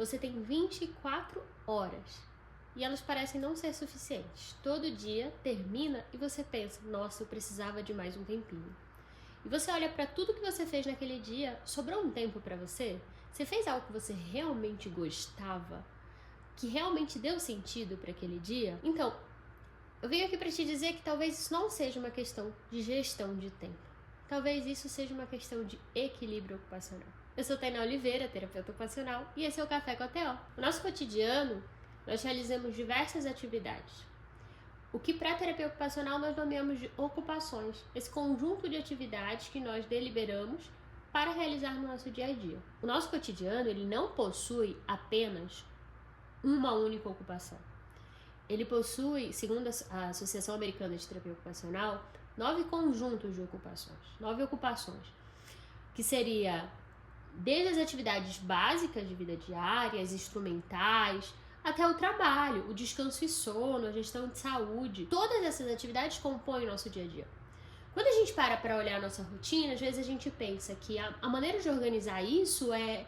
você tem 24 horas e elas parecem não ser suficientes. Todo dia termina e você pensa, nossa, eu precisava de mais um tempinho. E você olha para tudo que você fez naquele dia, sobrou um tempo para você? Você fez algo que você realmente gostava? Que realmente deu sentido para aquele dia? Então, eu venho aqui para te dizer que talvez isso não seja uma questão de gestão de tempo. Talvez isso seja uma questão de equilíbrio ocupacional. Eu sou Tainá Oliveira, terapeuta ocupacional, e esse é o Café com a TO. No nosso cotidiano, nós realizamos diversas atividades. O que para a terapia ocupacional nós nomeamos de ocupações, esse conjunto de atividades que nós deliberamos para realizar no nosso dia a dia. O nosso cotidiano, ele não possui apenas uma única ocupação. Ele possui, segundo a Associação Americana de Terapia Ocupacional, 9 conjuntos de ocupações, 9 ocupações, que seria desde as atividades básicas de vida diária, as instrumentais, até o trabalho, o descanso e sono, a gestão de saúde. Todas essas atividades compõem o nosso dia a dia. Quando a gente para olhar a nossa rotina, às vezes a gente pensa que a maneira de organizar isso é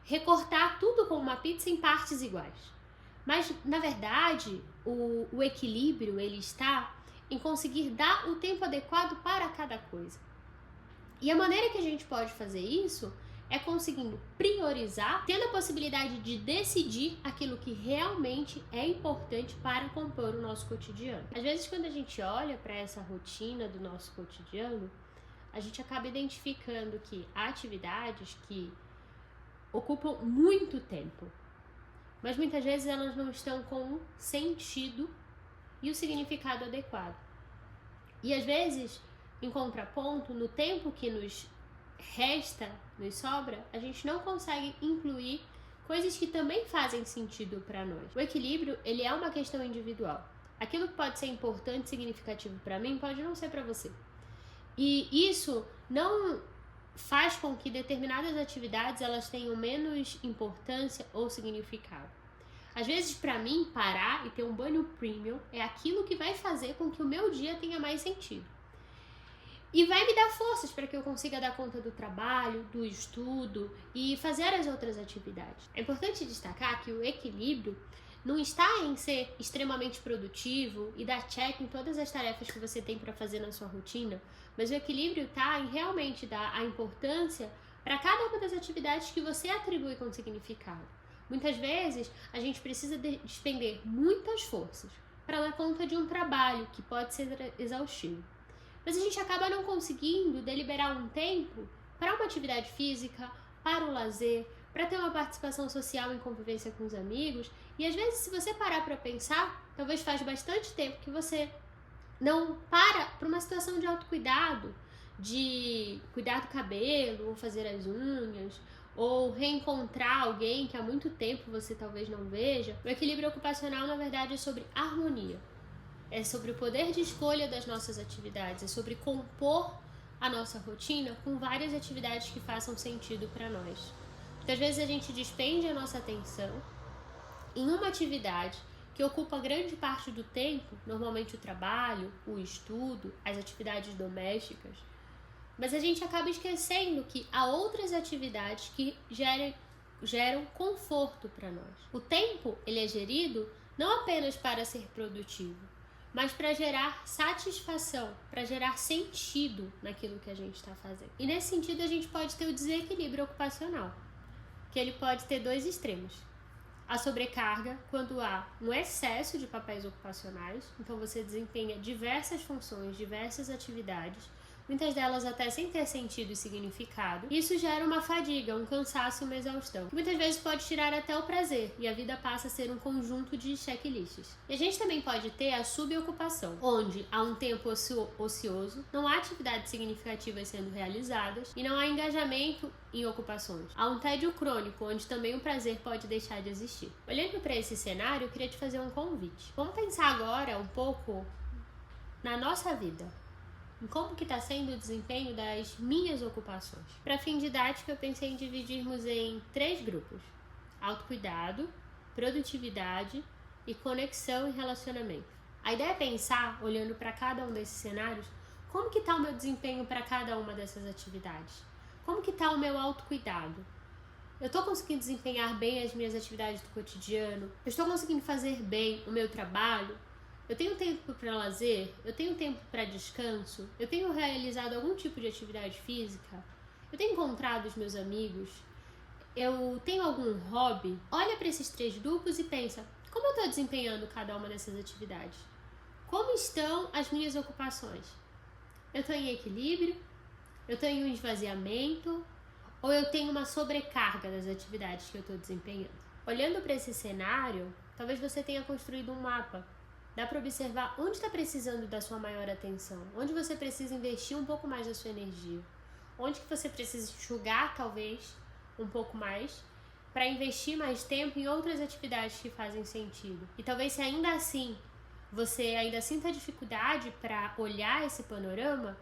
recortar tudo com uma pizza em partes iguais. Mas, na verdade, o equilíbrio ele está em conseguir dar o tempo adequado para cada coisa. E a maneira que a gente pode fazer isso é conseguindo priorizar, tendo a possibilidade de decidir aquilo que realmente é importante para compor o nosso cotidiano. Às vezes, quando a gente olha para essa rotina do nosso cotidiano, a gente acaba identificando que há atividades que ocupam muito tempo, mas muitas vezes elas não estão com o sentido e o significado adequado. E às vezes, em contraponto, no tempo que nos resta, nos sobra, a gente não consegue incluir coisas que também fazem sentido para nós. O equilíbrio, ele é uma questão individual. Aquilo que pode ser importante e significativo para mim pode não ser para você. E isso não faz com que determinadas atividades elas tenham menos importância ou significado. Às vezes, para mim, parar e ter um banho premium é aquilo que vai fazer com que o meu dia tenha mais sentido. E vai me dar forças para que eu consiga dar conta do trabalho, do estudo e fazer as outras atividades. É importante destacar que o equilíbrio não está em ser extremamente produtivo e dar check em todas as tarefas que você tem para fazer na sua rotina, mas o equilíbrio está em realmente dar a importância para cada uma das atividades que você atribui com significado. Muitas vezes, a gente precisa despender muitas forças para dar conta de um trabalho que pode ser exaustivo. Mas a gente acaba não conseguindo deliberar um tempo para uma atividade física, para o lazer, para ter uma participação social em convivência com os amigos. E às vezes, se você parar para pensar, talvez faz bastante tempo que você não para uma situação de autocuidado, de cuidar do cabelo, ou fazer as unhas, ou reencontrar alguém que há muito tempo você talvez não veja. O equilíbrio ocupacional, na verdade, é sobre harmonia. É sobre o poder de escolha das nossas atividades, é sobre compor a nossa rotina com várias atividades que façam sentido para nós. Muitas vezes a gente despende a nossa atenção em uma atividade que ocupa grande parte do tempo, normalmente o trabalho, o estudo, as atividades domésticas, mas a gente acaba esquecendo que há outras atividades que geram conforto para nós. O tempo ele é gerido não apenas para ser produtivo, mas para gerar satisfação, para gerar sentido naquilo que a gente está fazendo. E nesse sentido a gente pode ter o desequilíbrio ocupacional, que ele pode ter dois extremos. A sobrecarga, quando há um excesso de papéis ocupacionais, então você desempenha diversas funções, diversas atividades, muitas delas até sem ter sentido e significado. Isso gera uma fadiga, um cansaço e uma exaustão, que muitas vezes pode tirar até o prazer, e a vida passa a ser um conjunto de checklists. E a gente também pode ter a subocupação, onde há um tempo ocioso, não há atividades significativas sendo realizadas e não há engajamento em ocupações. Há um tédio crônico, onde também o prazer pode deixar de existir. Olhando para esse cenário, eu queria te fazer um convite. Vamos pensar agora um pouco na nossa vida, em como que está sendo o desempenho das minhas ocupações. Para fim didático, eu pensei em dividirmos em 3 grupos: autocuidado, produtividade e conexão e relacionamento. A ideia é pensar, olhando para cada um desses cenários, como que está o meu desempenho para cada uma dessas atividades? Como que está o meu autocuidado? Eu estou conseguindo desempenhar bem as minhas atividades do cotidiano? Eu estou conseguindo fazer bem o meu trabalho? Eu tenho tempo para lazer? Eu tenho tempo para descanso? Eu tenho realizado algum tipo de atividade física? Eu tenho encontrado os meus amigos? Eu tenho algum hobby? Olha para esses 3 grupos e pensa, como eu estou desempenhando cada uma dessas atividades? Como estão as minhas ocupações? Eu estou em equilíbrio? Eu tenho um esvaziamento? Ou eu tenho uma sobrecarga das atividades que eu estou desempenhando? Olhando para esse cenário, talvez você tenha construído um mapa. Dá para observar onde está precisando da sua maior atenção, onde você precisa investir um pouco mais da sua energia, onde que você precisa enxugar talvez um pouco mais para investir mais tempo em outras atividades que fazem sentido. E talvez se ainda assim você ainda sinta dificuldade para olhar esse panorama,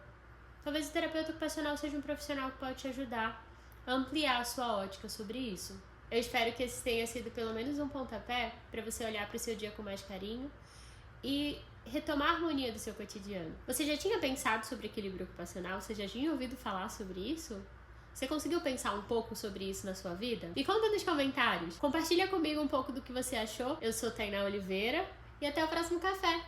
talvez o terapeuta ocupacional seja um profissional que pode te ajudar a ampliar a sua ótica sobre isso. Eu espero que esse tenha sido pelo menos um pontapé para você olhar para o seu dia com mais carinho e retomar a harmonia do seu cotidiano. Você já tinha pensado sobre equilíbrio ocupacional? Você já tinha ouvido falar sobre isso? Você conseguiu pensar um pouco sobre isso na sua vida? Me conta nos comentários. Compartilha comigo um pouco do que você achou. Eu sou Tainá Oliveira e até o próximo café!